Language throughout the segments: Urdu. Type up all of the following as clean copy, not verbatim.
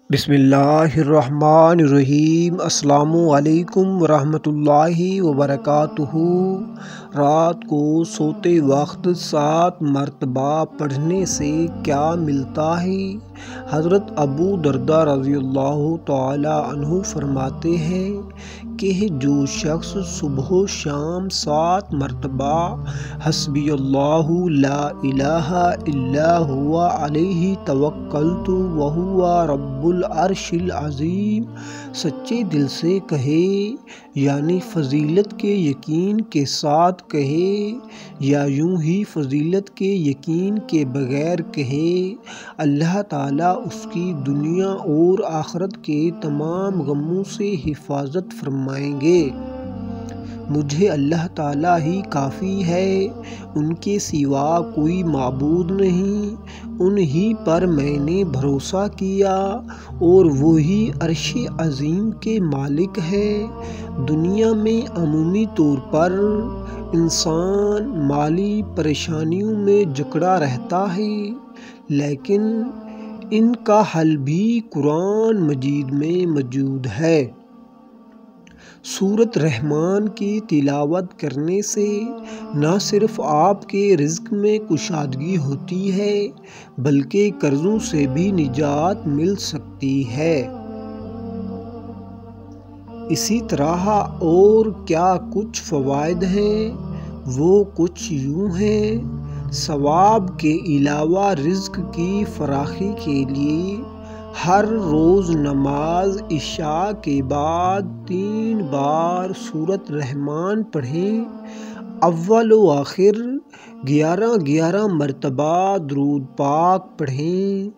بسم اللہ الرحمن الرحیم۔ السلام علیکم ورحمۃ اللہ وبرکاتہ۔ رات کو سوتے وقت 7 مرتبہ پڑھنے سے کیا ملتا ہے؟ حضرت ابو درداء رضی اللہ تعالی عنہ فرماتے ہیں کہ جو شخص صبح و شام 7 مرتبہ حسبی اللہ لا الہ الا هو علیہ توکلت وہو رب العرش العظیم سچے دل سے کہے، یعنی فضیلت کے یقین کے ساتھ کہے یا یوں ہی فضیلت کے یقین کے بغیر کہے، اللہ تعالیٰ اس کی دنیا اور آخرت کے تمام غموں سے حفاظت فرمائیں گے۔ مجھے اللہ تعالیٰ ہی کافی ہے، ان کے سوا کوئی معبود نہیں، انہی پر میں نے بھروسہ کیا اور وہی عرش عظیم کے مالک ہے۔ دنیا میں عمومی طور پر انسان مالی پریشانیوں میں جکڑا رہتا ہے، لیکن ان کا حل بھی قرآن مجید میں موجود ہے۔ سورۃ رحمان کی تلاوت کرنے سے نہ صرف آپ کے رزق میں کشادگی ہوتی ہے بلکہ قرضوں سے بھی نجات مل سکتی ہے۔ اسی طرح اور کیا کچھ فوائد ہیں، وہ کچھ یوں ہیں۔ ثواب کے علاوہ رزق کی فراخی کے لیے ہر روز نماز عشاء کے بعد 3 بار سورۃ رحمان پڑھیں، اول و آخر 11 مرتبہ درود پاک پڑھیں۔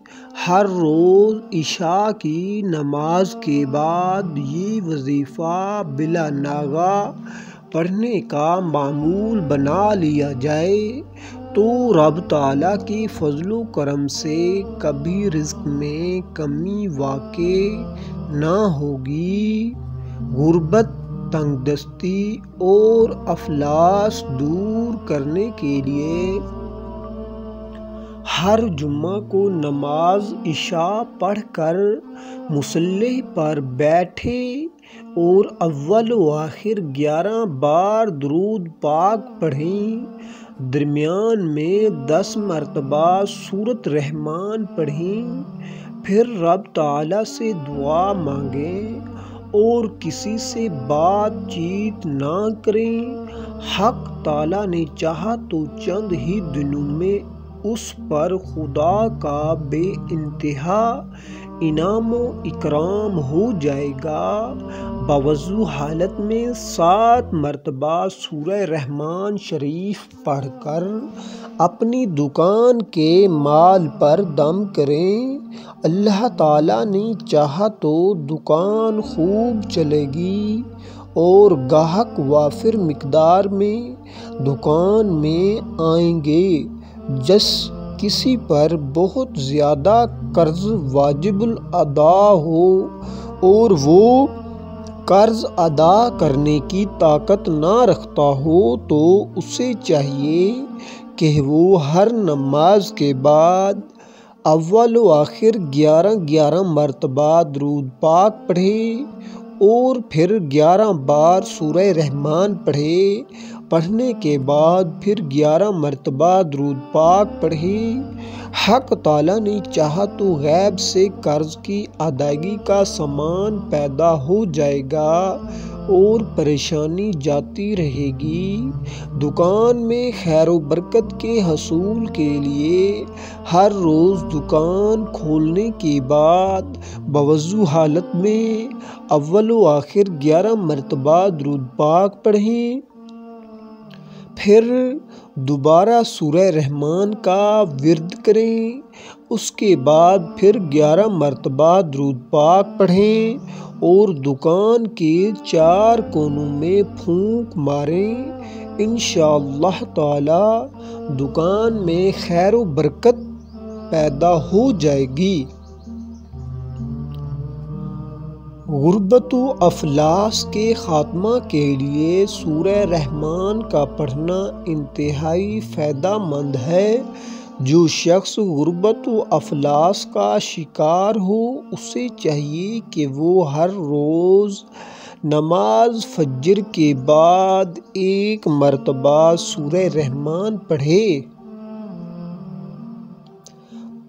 ہر روز عشاء کی نماز کے بعد یہ وظیفہ بلا ناغہ پڑھنے کا معمول بنا لیا جائے تو رب تعالیٰ کے فضل و کرم سے کبھی رزق میں کمی واقع نہ ہوگی۔ غربت، تنگ دستی اور افلاس دور کرنے کے لیے ہر جمعہ کو نماز عشاء پڑھ کر مصلی پر بیٹھے اور اول و آخر 11 بار درود پاک پڑھیں۔ درمیان میں 10 مرتبہ سورۃ رحمان پڑھیں، پھر رب تعالیٰ سے دعا مانگیں اور کسی سے بات چیت نہ کریں۔ حق تعالیٰ نے چاہا تو چند ہی دنوں میں اس پر خدا کا بے انتہا انعام و اکرام ہو جائے گا۔ باوضو حالت میں 7 مرتبہ سورہ رحمان شریف پڑھ کر اپنی دکان کے مال پر دم کریں، اللہ تعالیٰ نے چاہا تو دکان خوب چلے گی اور گاہک وافر مقدار میں دکان میں آئیں گے۔ جس کسی پر بہت زیادہ قرض واجب الادا ہو اور وہ قرض ادا کرنے کی طاقت نہ رکھتا ہو تو اسے چاہیے کہ وہ ہر نماز کے بعد اول و آخر 11 مرتبہ درود پاک پڑھے اور پھر 11 بار سورہ رحمان پڑھے۔ پڑھنے کے بعد پھر 11 مرتبہ درود پاک پڑھے۔ حق تعالیٰ نے چاہا تو غیب سے قرض کی ادائیگی کا سامان پیدا ہو جائے گا اور پریشانی جاتی رہے گی۔ دکان میں خیر و برکت کے حصول کے لیے ہر روز دکان کھولنے کے بعد باوضو حالت میں اول و آخر 11 مرتبہ درود پاک پڑھیں، پھر دوبارہ سورہ رحمان کا ورد کریں، اس کے بعد پھر 11 مرتبہ درود پاک پڑھیں اور دکان کے 4 کونوں میں پھونک ماریں۔ انشاءاللہ تعالی دکان میں خیر و برکت پیدا ہو جائے گی۔ غربت و افلاس کے خاتمہ کے لیے سورہ رحمان کا پڑھنا انتہائی فائدہ مند ہے۔ جو شخص غربت و افلاس کا شکار ہو اسے چاہیے کہ وہ ہر روز نماز فجر کے بعد 1 مرتبہ سورہ رحمان پڑھے۔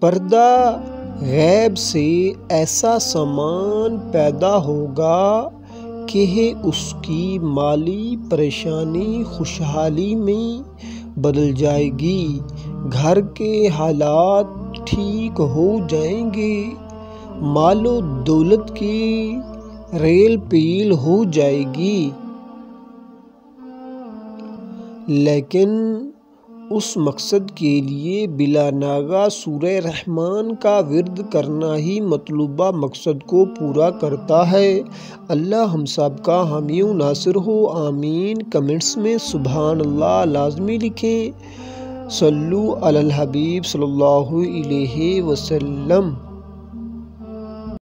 پردہ غیب سے ایسا سامان پیدا ہوگا کہ اس کی مالی پریشانی خوشحالی میں بدل جائے گی، گھر کے حالات ٹھیک ہو جائیں گے، مال و دولت کی ریل پیل ہو جائے گی۔ لیکن اس مقصد کے لیے بلا ناغہ سورہ رحمان کا ورد کرنا ہی مطلوبہ مقصد کو پورا کرتا ہے۔ اللہ ہم سب کا حامی و ناصر ہو، آمین۔ کمنٹس میں سبحان اللہ لازمی لکھیں۔ صلو علی الحبیب صلی اللہ علیہ وسلم۔